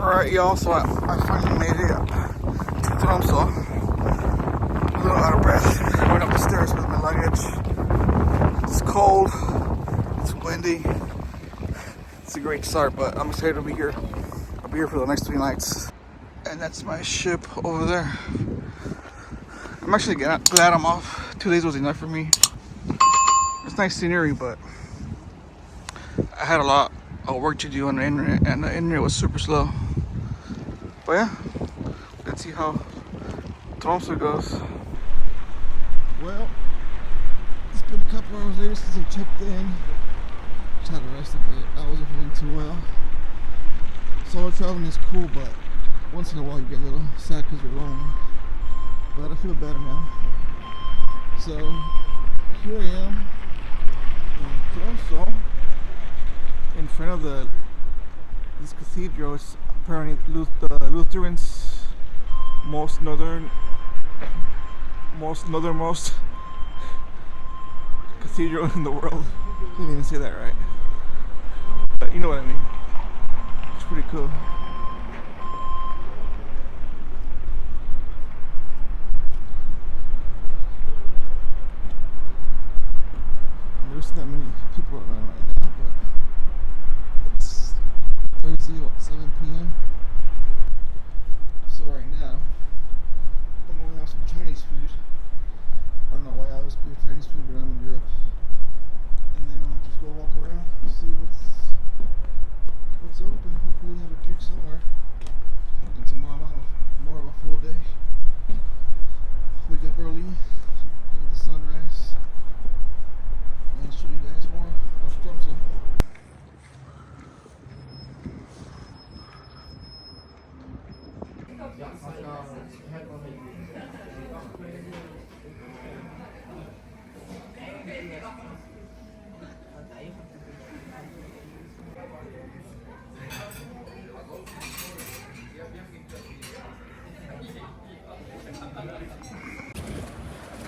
Alright, y'all, so I finally made it up to Tromso. A little out of breath. I went up the stairs with my luggage. It's cold, it's windy. It's a great start, but I'm excited to be here. I'll be here for the next 3 nights. And that's my ship over there. I'm actually glad I'm off. 2 days was enough for me. It's nice scenery, but I had a lot of work to do on the internet, and the internet was super slow. But yeah, let's see how Tromso goes. Well, it's been a couple hours later since I checked in. Just had to rest a bit. I wasn't feeling too well. Solo traveling is cool, but once in a while you get a little sad because you're alone. But I feel better now. So here I am in Tromso, in front of this cathedral. It's apparently the Lutherans' most northernmost cathedral in the world. I didn't even say that right, but you know what I mean. It's pretty cool. There's not many people around right now, but it's Thursday, what, 7 p.m. So right now, I'm gonna have some Chinese food. I don't know why I always eat Chinese food when I'm in Europe. And then I'm gonna just go walk around and see what's open. Hopefully have a drink somewhere. And tomorrow I'll have more of a full day. Wake up early, look at the sunrise, and show you guys more of Tromso.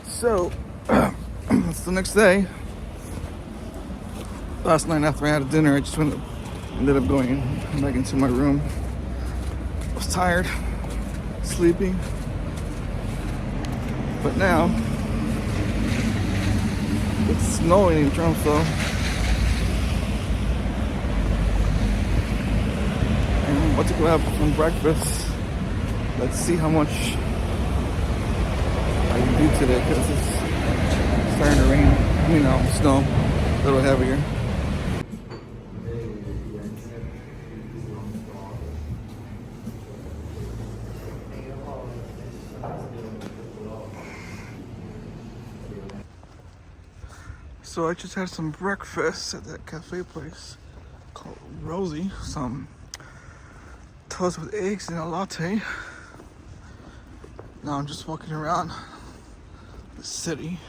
So, it's the next day. Last night after I had dinner, I just ended up going back into my room. I was tired, sleeping. But now, it's snowing in Tromso. And I'm about to go have some breakfast. Let's see how much I can do today, because it's starting to rain. Snow, a little heavier. So I just had some breakfast at that cafe place called Rosie. Some toast with eggs and a latte. Now I'm just walking around the city,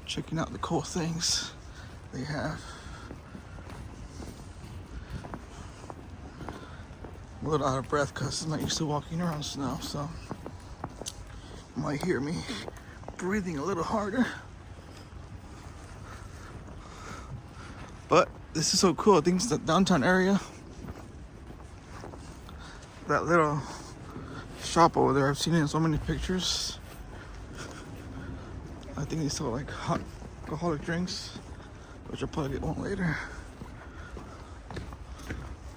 checking out the cool things they have. I'm a little out of breath because I'm not used to walking around snow, so you might hear me breathing a little harder. But this is so cool. I think it's the downtown area. That little shop over there, I've seen it in so many pictures. I think they sell like hot alcoholic drinks, which I'll probably get one later.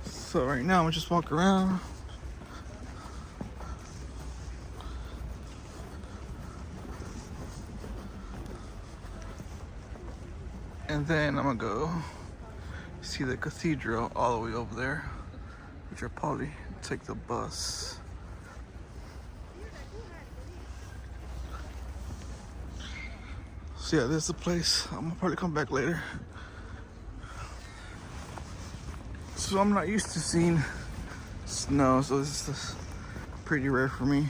So right now I'm just walk around. And then I'm gonna go see the cathedral all the way over there, which I'll probably take the bus. So yeah, this is the place. I'm gonna probably come back later. So I'm not used to seeing snow, so this is pretty rare for me.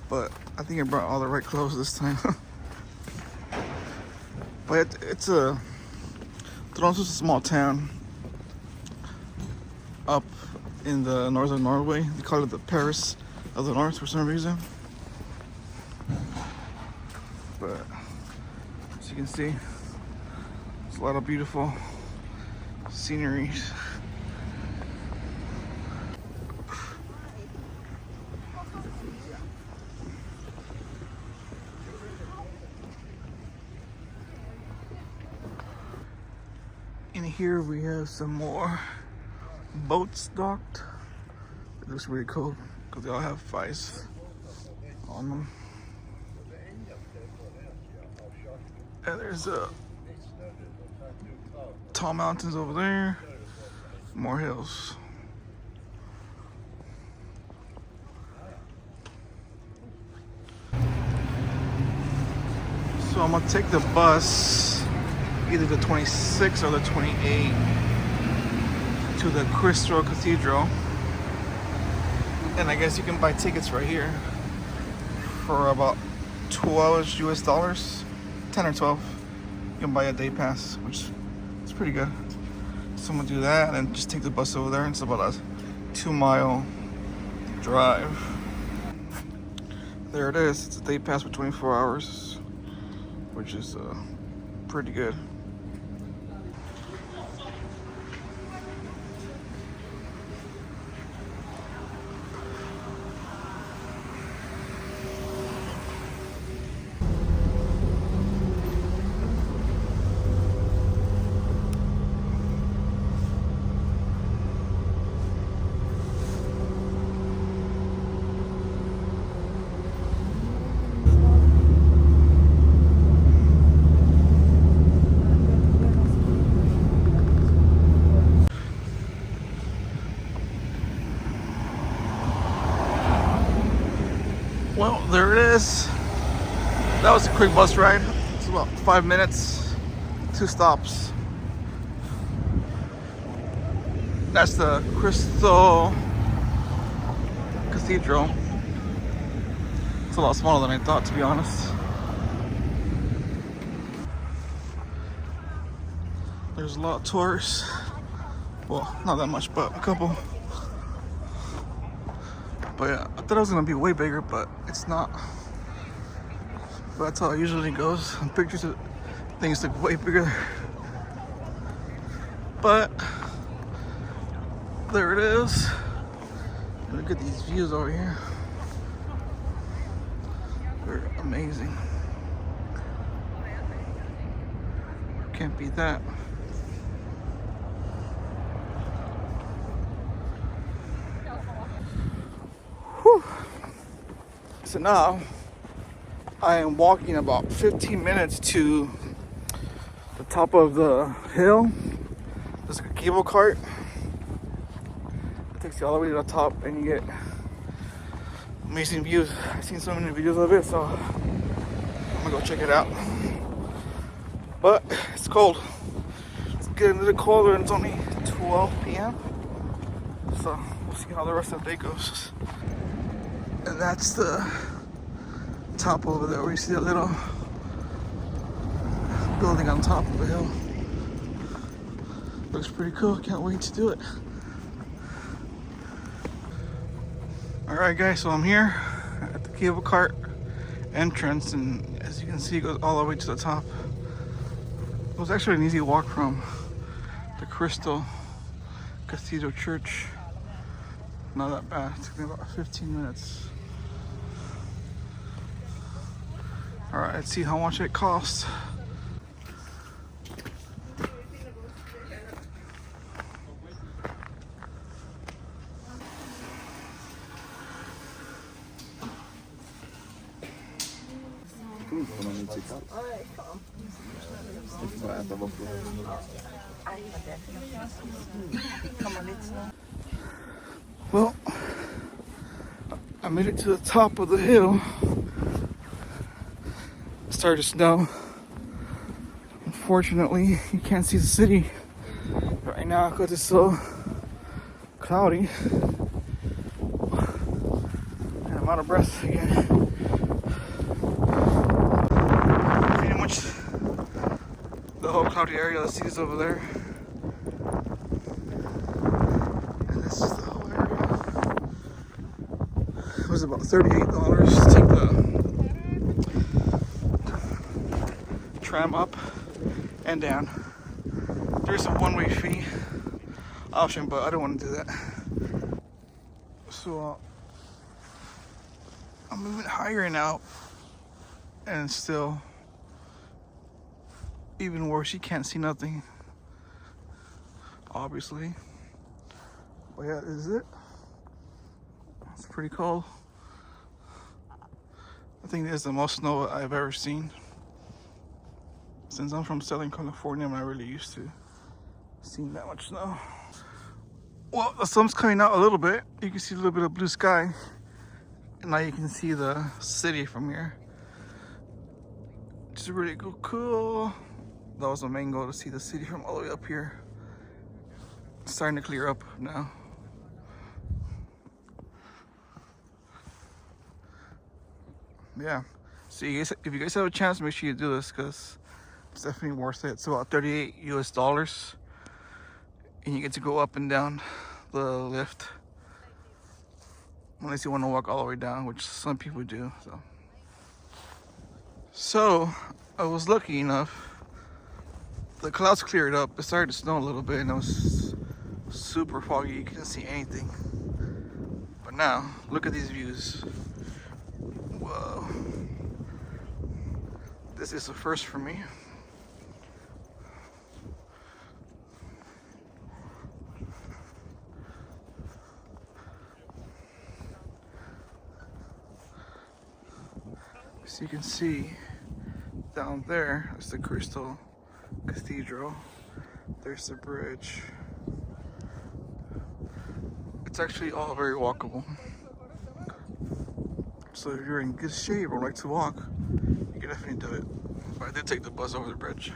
But I think I brought all the right clothes this time. But Tromso is a small town up in the northern Norway. They call it the Paris of the North for some reason. But as you can see, there's a lot of beautiful scenery. here we have some more boats docked. It looks really cool because they all have fires on them. And there's tall mountains over there, more hills. So I'm gonna take the bus, either the 26 or the 28, to the Crystal Cathedral. And I guess you can buy tickets right here for about $12 US, 10 or 12. You can buy a day pass, which is pretty good. So I'm gonna do that and just take the bus over there. It's about a 2-mile drive. There it is. It's a day pass for 24 hours, which is pretty good. Well, there it is. That was a quick bus ride. It's about 5 minutes, 2 stops. That's the Crystal Cathedral. It's a lot smaller than I thought, to be honest. There's a lot of tourists. Well, not that much, but a couple. But yeah, I thought it was gonna be way bigger, but it's not. But that's how it usually goes. On pictures, things look way bigger. But there it is. Look at these views over here. They're amazing. Can't beat that. Whew. So now I am walking about 15 minutes to the top of the hill. There's a cable cart. It takes you all the way to the top and you get amazing views. I've seen so many videos of it, so I'm gonna go check it out. But it's cold. It's getting a little colder and it's only 12 p.m. So we'll see how the rest of the day goes. And that's the top over there where you see that little building on top of the hill. Looks pretty cool. Can't wait to do it. Alright guys, so I'm here at the cable cart entrance, and as you can see it goes all the way to the top. It was actually an easy walk from the Crystal Cathedral Church. Not that bad. It took me about 15 minutes. Alright, let's see how much it costs. Well, I made it to the top of the hill. It started to snow. Unfortunately, you can't see the city right now because it's so cloudy. And I'm out of breath again. Pretty much the whole cloudy area, the sea is over there. And this is the whole area. It was about $38 to take the tram up and down. There's a one-way fee option, but I don't want to do that. So I'm moving higher now, and still even worse, you can't see nothing. obviously. But yeah, this is it. It's pretty cold. I think this is the most snow I've ever seen. Since I'm from Southern California, I'm not really used to seeing that much snow. Well, the sun's coming out a little bit. You can see a little bit of blue sky. And now you can see the city from here. Which is really cool. That was the main goal, to see the city from all the way up here. It's starting to clear up now. Yeah. So you guys, if you guys have a chance, make sure you do this, because it's definitely worth it. It's about 38 US dollars. And you get to go up and down the lift. Unless you want to walk all the way down, which some people do. So I was lucky enough. The clouds cleared up. It started to snow a little bit, and it was super foggy. You couldn't see anything. But now, look at these views. Whoa. This is a first for me. So you can see down there is the Crystal Cathedral. There's the bridge. It's actually all very walkable. So if you're in good shape or like to walk, you can definitely do it. But I did take the bus over the bridge.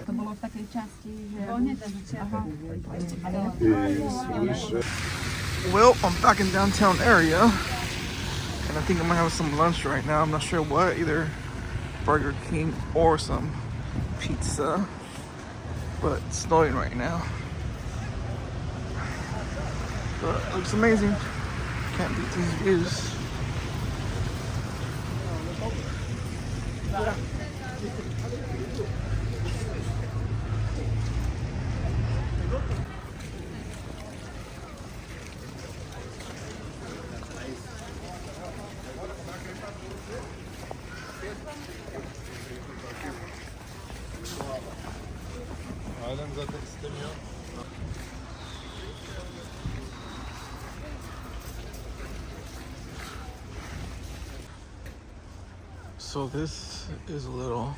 To było w takiej części, że... Aha. Well, I'm back in downtown area, and I think I'm gonna have some lunch right now. I'm not sure what, either Burger King or some pizza, but it's snowing right now. But it looks amazing. Can't beat these views. So this is a little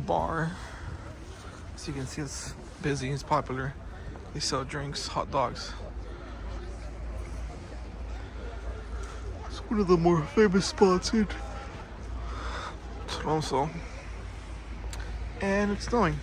bar. So you can see it's busy, it's popular. They sell drinks, hot dogs. It's one of the more famous spots in Tromso. And it's snowing.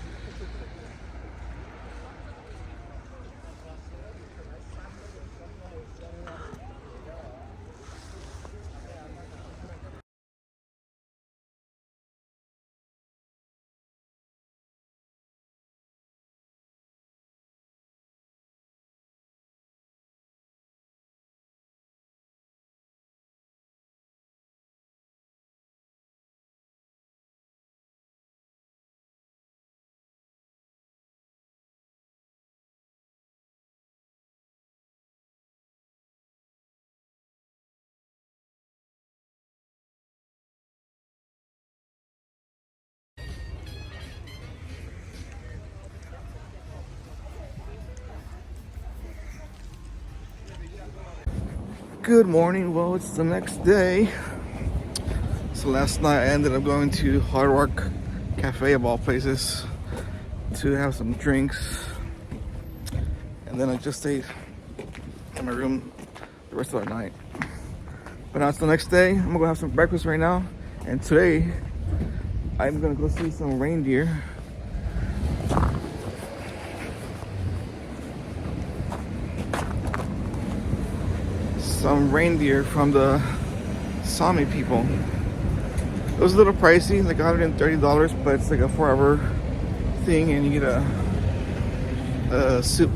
Good morning. Well, it's the next day. So last night I ended up going to Hard Rock Cafe of all places to have some drinks. And then I just stayed in my room the rest of the night. But now it's the next day. I'm gonna go have some breakfast right now. And today I'm gonna go see some reindeer. Some reindeer from the Sami people. It was a little pricey, like $130, but it's like a 4-hour thing, and you get a soup.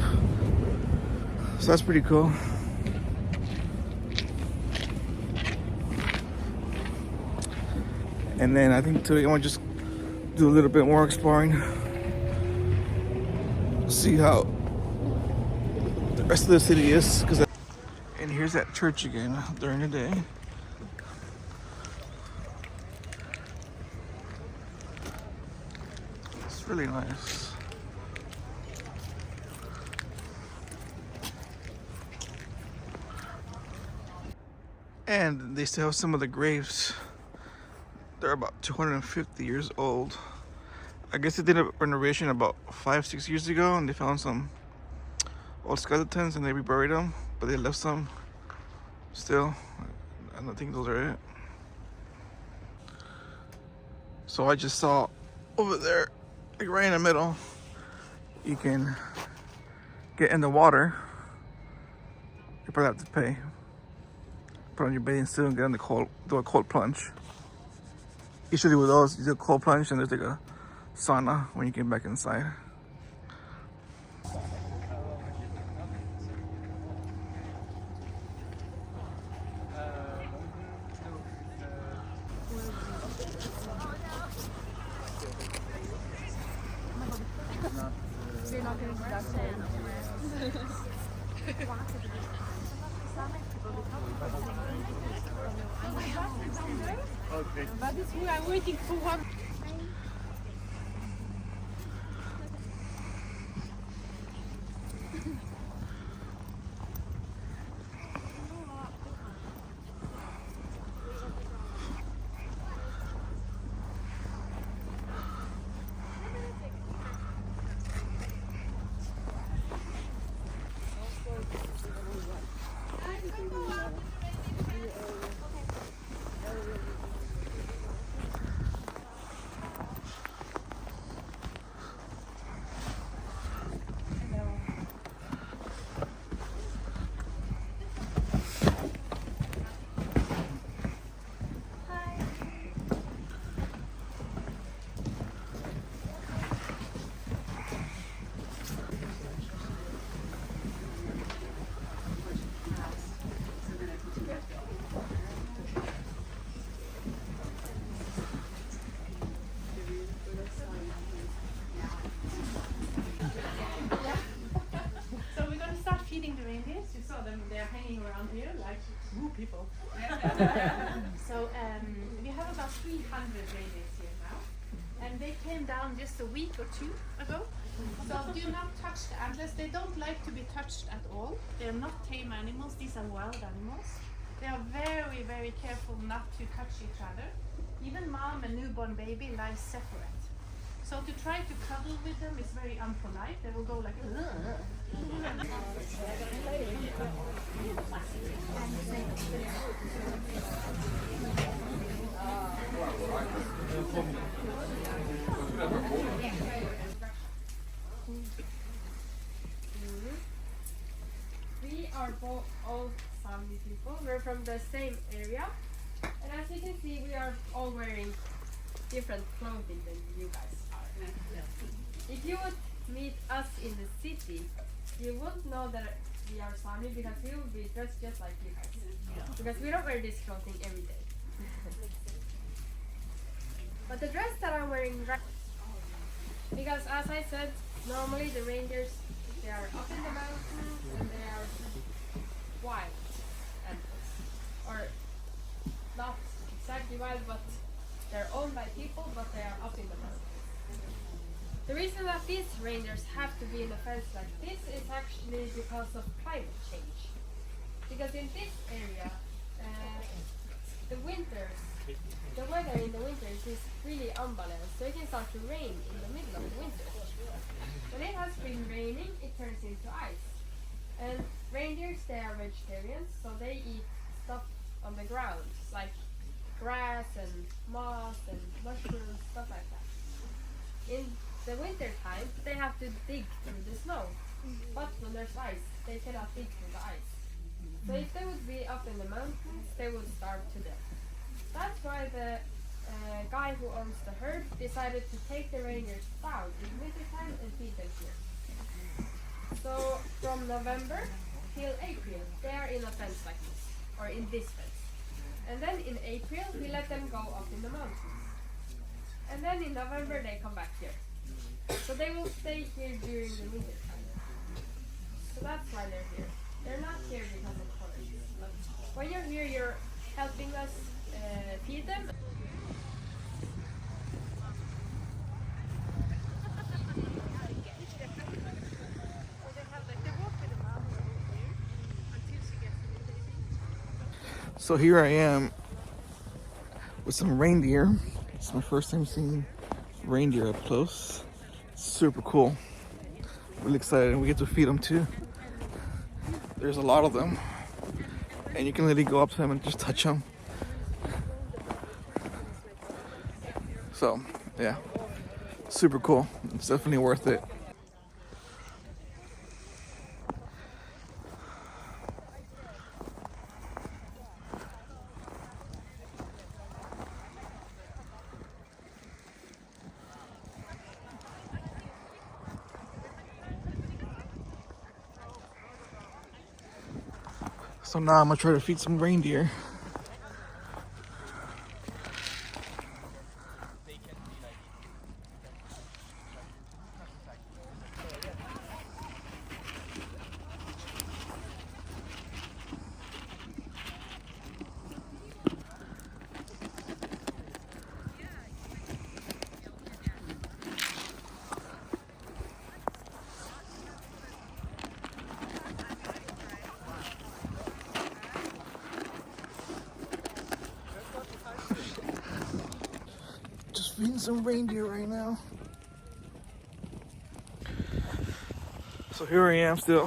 So that's pretty cool. And then I think today I want to just do a little bit more exploring. See how the rest of the city is. And here's that church again during the day. It's really nice. And they still have some of the graves. They're about 250 years old. I guess they did a renovation about 5-6 years ago, and they found some old skeletons and they reburied them, but they left some still. I don't think those are it. So I just saw over there, like right in the middle, you can get in the water. You probably have to pay. Put on your bathing suit and get in the cold, do a cold plunge. Usually with those, you do a cold plunge and there's like a sauna when you get back inside. Okay. That is who I'm waiting for one. They're hanging around here like woo people. So we have about 300 reindeers here now, and they came down just a week or two ago. So do not touch the antlers. They don't like to be touched at all. They're not tame animals. These are wild animals. They are very, very careful not to touch each other. Even mom and newborn baby lie separate. So to try to cuddle with them is very unpolite. They will go like We are both all Sami people. We're from the same area. And as you can see, we are all wearing different clothing than you guys are. If you would meet us in the city, you wouldn't know that we are Sami because we will be dressed just like you guys. Because we don't wear this clothing every day. But the dress that I'm wearing right because as I said, normally the reindeers, they are up in the mountains and they are wild animals. Or not exactly wild, but they're owned by people, but they are up in the mountains. The reason that these reindeers have to be in a fence like this is actually because of climate change. because in this area, the weather in the winters is really unbalanced, so it can start to rain in the middle of the winter. When it has been raining, it turns into ice. And reindeers, they are vegetarians, so they eat stuff on the ground, like grass and moss and mushrooms, stuff like that. In the winter time, they have to dig through the snow. But when there's ice, they cannot dig through the ice. So if they would be up in the mountains, they would starve to death. That's why the guy who owns the herd decided to take the reindeers down in wintertime and feed them here. So from November till April, they are in a fence like this, or in this fence. And then in April, we let them go up in the mountains. And then in November, they come back here. So they will stay here during the winter time. So that's why they're here. They're not here because of colors. But when you're here, you're helping us feed them. So here I am with some reindeer. It's my first time seeing reindeer up close. Super cool. Really excited, and we get to feed them too. There's a lot of them, and you can literally go up to them and just touch them. So yeah, super cool. It's definitely worth it. So now I'm gonna try to feed some reindeer. Feeding some reindeer right now. So here I am still,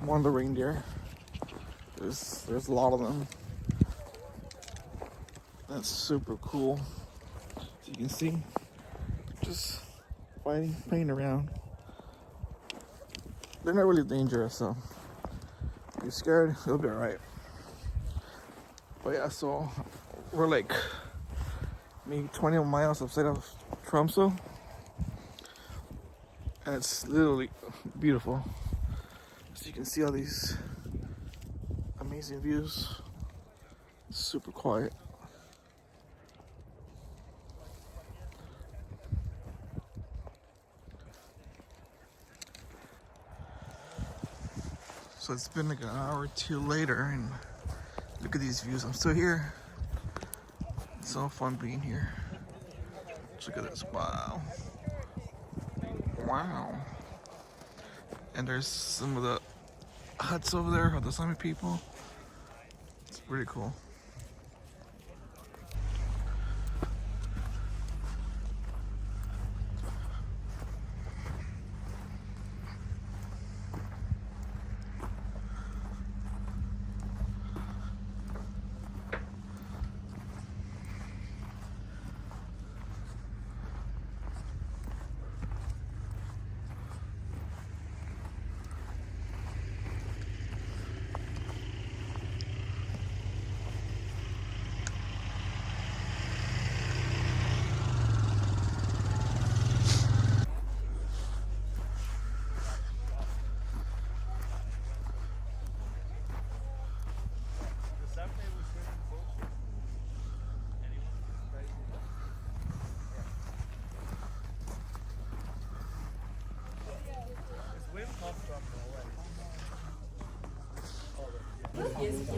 one of the reindeer. There's a lot of them. That's super cool. So you can see, just playing around. They're not really dangerous, so if you're scared, they'll be alright. But yeah, so we're like maybe 20 miles outside of Tromso, and it's literally beautiful. So you can see all these amazing views. It's super quiet. So it's been like an hour or two later, and look at these views. I'm still here. It's so fun being here. Look at this. Wow. Wow. And there's some of the huts over there of the Sami people. It's pretty cool.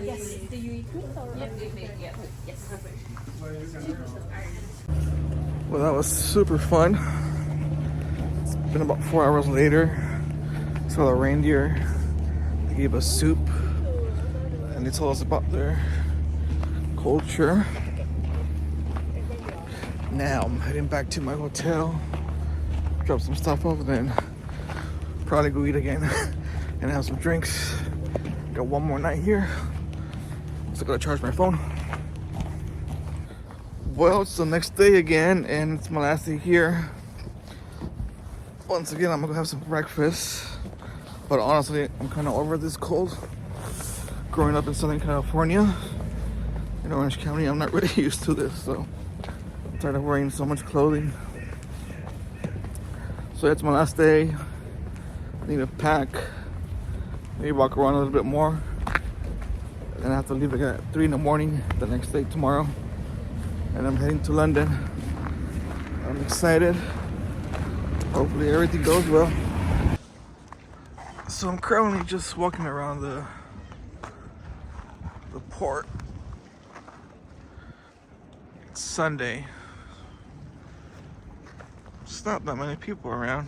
Yes. Do you eat meat or? Yes. Well, that was super fun. It's been about 4 hours later. Saw the reindeer. They gave us soup, and they told us about their culture. Now I'm heading back to my hotel, drop some stuff off, and then probably go eat again and have some drinks. Got one more night here, so I gotta charge my phone. Well, it's the next day again, and it's my last day here. Once again, I'm gonna have some breakfast, but honestly, I'm kind of over this cold. Growing up in Southern California, in Orange County, I'm not really used to this, so I'm tired of wearing so much clothing. So it's my last day. I need to pack, maybe walk around a little bit more, and I have to leave again at 3 in the morning the next day, tomorrow, and I'm heading to London. I'm excited. Hopefully everything goes well. So I'm currently just walking around the port. It's Sunday. It's not that many people around,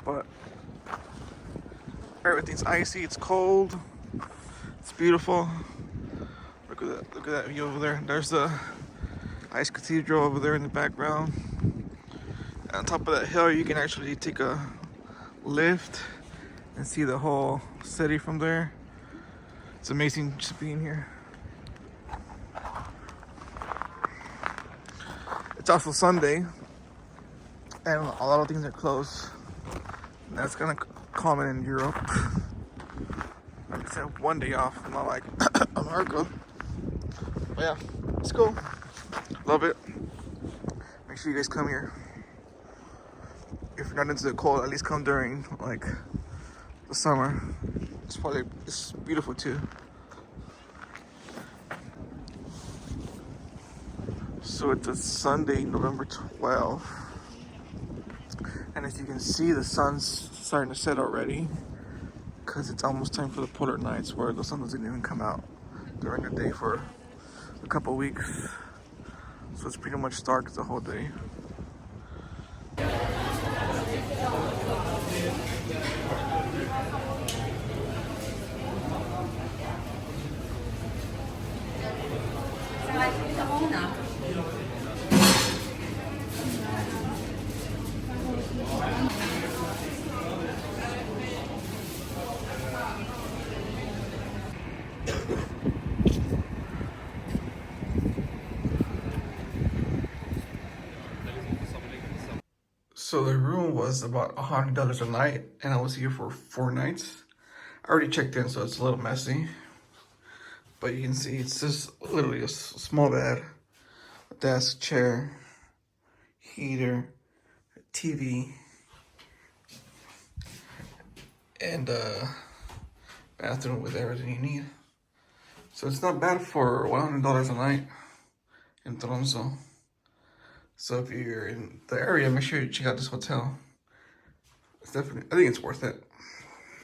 but everything's icy, it's cold, it's beautiful. Look at that view over there. There's the ice cathedral over there in the background. And on top of that hill, you can actually take a lift and see the whole city from there. It's amazing just being here. It's also Sunday, and a lot of things are closed. And that's kind of common in Europe. I just have one day off, not like America. But yeah, it's cool. Love it. Make sure you guys come here. If you're not into the cold, at least come during like the summer. It's beautiful too. So it's a Sunday, November 12th. And as you can see, the sun's starting to set already, because it's almost time for the polar nights, where the sun doesn't even come out during the day for a couple weeks. So it's pretty much dark the whole day. So the room was about $100 a night, and I was here for 4 nights. I already checked in, so it's a little messy. But you can see it's just literally a small bed, a desk, chair, heater, TV, and a bathroom with everything you need. So it's not bad for $100 a night in Tromso. So if you're in the area, make sure you check out this hotel. It's definitely, I think it's worth it.